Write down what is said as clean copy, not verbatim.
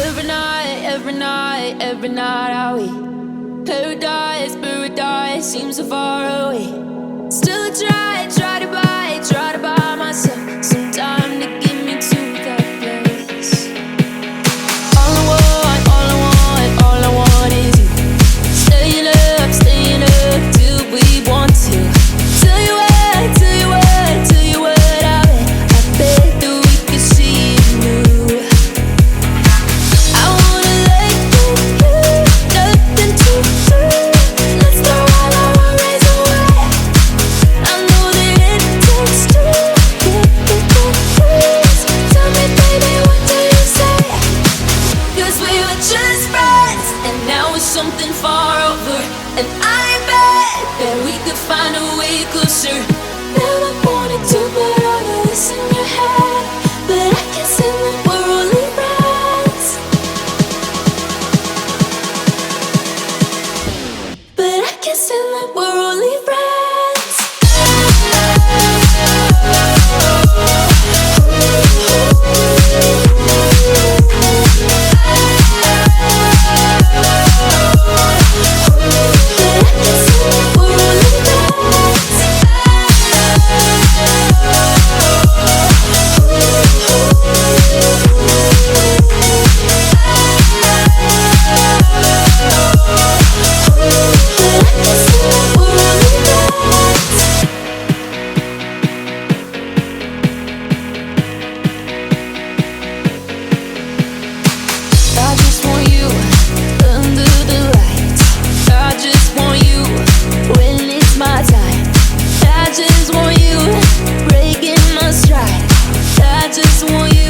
every night are we paradise, paradise seems so far away. Still I try to buy myself some time to get me to that place. All I want is you. Staying up till we want to. Tell you what I bet that we could see it new. I wanna let you, nothing to do. Let's throw all our worries away. I know that it takes two to get the breeze. Tell me, baby, what do you say? 'Cause we were just friends, and now it's something far over. And I bet that we could find a way closer. Never wanted to put all of this in your head, but I can see that we're only friends. But I can see that we're only friends. I just want you under the lights. I just want you when it's my time. I just want you breaking my stride. I just want you.